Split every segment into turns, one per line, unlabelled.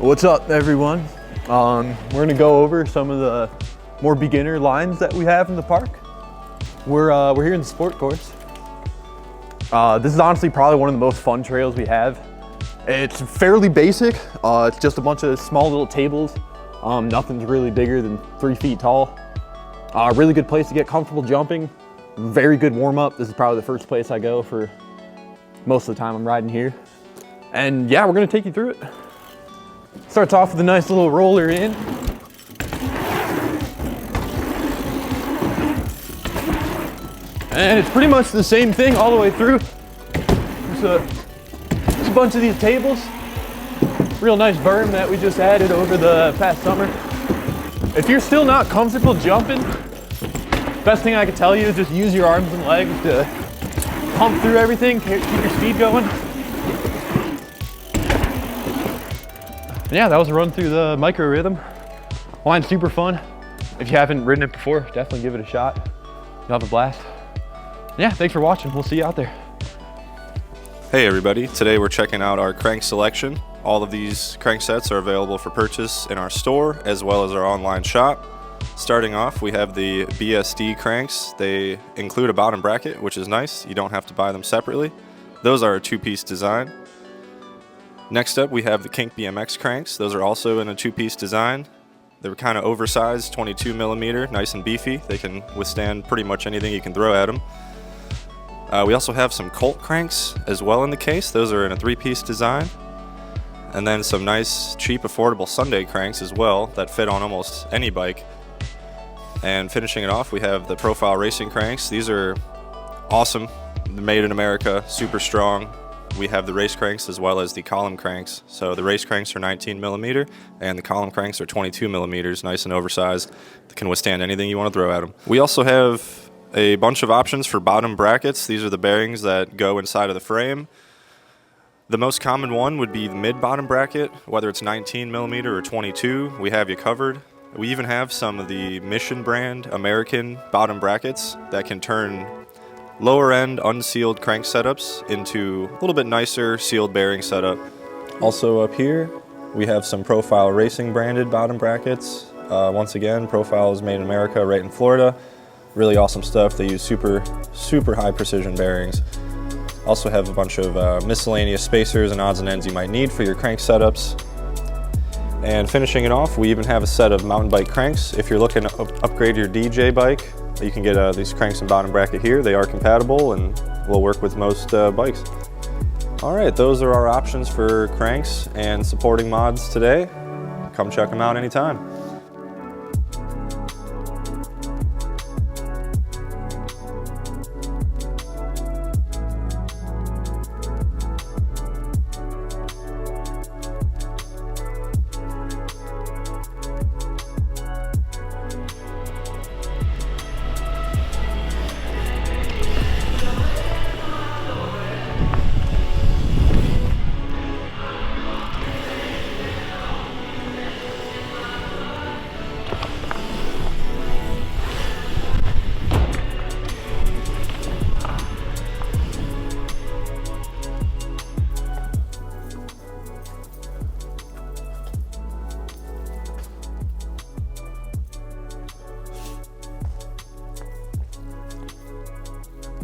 What's up, everyone? We're gonna go over some of the more beginner lines that we have in the park. We're here in the sport course. This is honestly probably one of the most fun trails we have. It's fairly basic. It's just a bunch of small little tables. Nothing's really bigger than 3 feet tall. Really good place to get comfortable jumping. Very good warm up. This is probably the first place I go for most of the time I'm riding here. And yeah, we're gonna take you through it. Starts off with a nice little roller in. And it's pretty much the same thing all the way through. There's a bunch of these tables. Real nice berm that we just added over the past summer. If you're still not comfortable jumping, best thing I can tell you is just use your arms and legs to pump through everything, keep your speed going. And yeah, that was a run through the micro rhythm. Line's super fun. If you haven't ridden it before, definitely give it a shot. You'll have a blast. Yeah, thanks for watching. We'll see you out there.
Hey everybody, today we're checking out our crank selection. All of these crank sets are available for purchase in our store as well as our online shop. Starting off, we have the BSD cranks. They include a bottom bracket, which is nice. You don't have to buy them separately. Those are a 2-piece design. Next up, we have the Kink BMX cranks. Those are also in a 2-piece design. They're kind of oversized, 22 millimeter, nice and beefy. They can withstand pretty much anything you can throw at them. We also have some Colt cranks as well in the case. Those are in a 3-piece design. And then some nice, cheap, affordable Sunday cranks as well that fit on almost any bike. And finishing it off, we have the Profile Racing cranks. These are awesome. They're made in America, super strong. We have the race cranks as well as the column cranks. So the race cranks are 19 millimeter and the column cranks are 22 millimeters, nice and oversized. They can withstand anything you want to throw at them. We also have a bunch of options for bottom brackets. These are the bearings that go inside of the frame. The most common one would be the mid-bottom bracket, whether it's 19 millimeter or 22, we have you covered. We even have some of the Mission brand American bottom brackets that can turn lower end unsealed crank setups into a little bit nicer sealed bearing setup. Also up here, we have some Profile Racing branded bottom brackets. Once again, Profile is made in America, right in Florida. Really awesome stuff. They use super high precision bearings. Also have a bunch of miscellaneous spacers and odds and ends you might need for your crank setups. And finishing it off, we even have a set of mountain bike cranks. If you're looking to upgrade your DJ bike, you can get these cranks and bottom bracket here. They are compatible and will work with most bikes. All right, those are our options for cranks and supporting mods today. Come check them out anytime.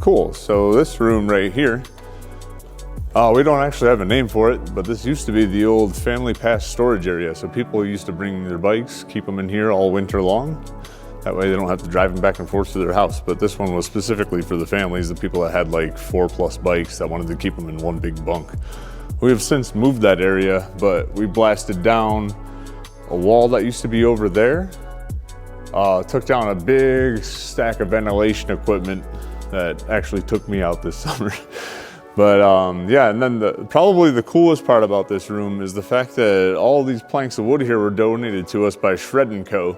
Cool, so this room right here, we don't actually have a name for it, but this used to be the old family pass storage area. So people used to bring their bikes, keep them in here all winter long. That way they don't have to drive them back and forth to their house. But this one was specifically for the families, the people that had like 4+ bikes that wanted to keep them in one big bunk. We have since moved that area, but we blasted down a wall that used to be over there, took down a big stack of ventilation equipment that actually took me out this summer. But yeah, and then probably the coolest part about this room is the fact that all these planks of wood here were donated to us by Shred & Co.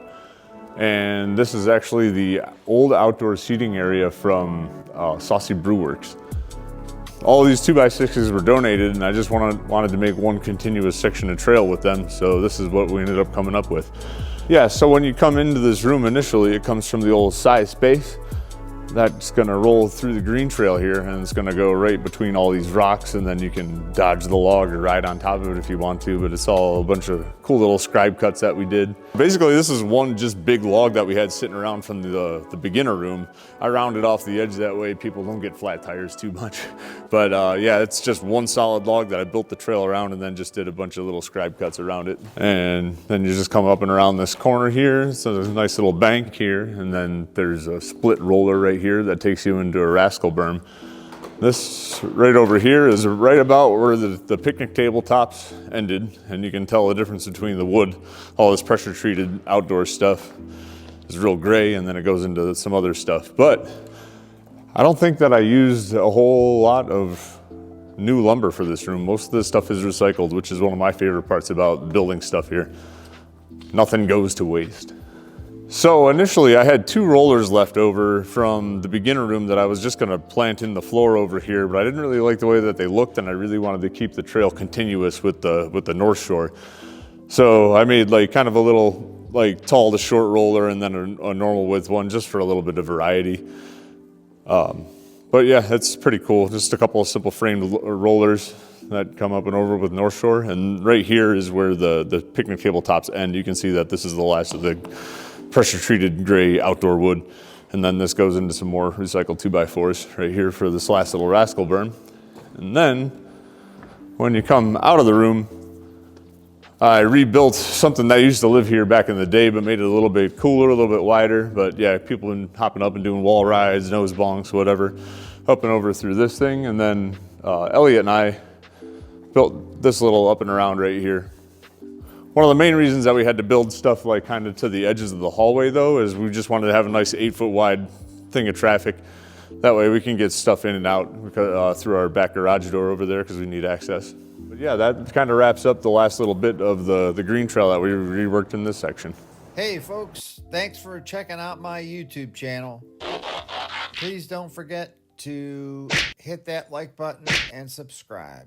And this is actually the old outdoor seating area from Saucy Brew Works. All of these 2x6s were donated, and I just wanted to make one continuous section of trail with them, so this is what we ended up coming up with. Yeah, so when you come into this room initially, it comes from the old side space. that's gonna roll through the green trail here, and it's gonna go right between all these rocks, and then you can dodge the log or ride on top of it if you want to, but it's all a bunch of cool little scribe cuts that we did. Basically, this is one just big log that we had sitting around from the beginner room. I rounded off the edge that way people don't get flat tires too much. But yeah, it's just one solid log that I built the trail around and then just did a bunch of little scribe cuts around it. And then you just come up and around this corner here, so there's a nice little bank here, and then there's a split roller right here that takes you into a rascal berm. This right over here is right about where the picnic table tops ended, and you can tell the difference between the wood. All this pressure treated outdoor stuff is real gray, and then it goes into some other stuff. But I don't think that I used a whole lot of new lumber for this room. Most of this stuff is recycled, which is one of my favorite parts about building stuff here. Nothing goes to waste. So initially I had 2 rollers left over from the beginner room that I was just gonna plant in the floor over here, but I didn't really like the way that they looked, and I really wanted to keep the trail continuous with the North Shore. So I made like kind of a little like tall to short roller and then a normal width one just for a little bit of variety. But yeah, it's pretty cool. Just a couple of simple framed rollers that come up and over with North Shore. And right here is where the picnic table tops end. You can see that this is the last of the pressure treated gray outdoor wood. And then this goes into some more recycled 2x4s right here for this last little rascal berm. And then when you come out of the room, I rebuilt something that used to live here back in the day, but made it a little bit cooler, a little bit wider. But yeah, people been hopping up and doing wall rides, nose bonks, whatever, up and over through this thing. And then Elliot and I built this little up and around right here. One of the main reasons that we had to build stuff like kind of to the edges of the hallway though, is we just wanted to have a nice 8-foot wide thing of traffic. That way we can get stuff in and out through our back garage door over there because we need access. But yeah, that kind of wraps up the last little bit of the green trail that we reworked in this section.
Hey folks, thanks for checking out my YouTube channel. Please don't forget to hit that like button and subscribe.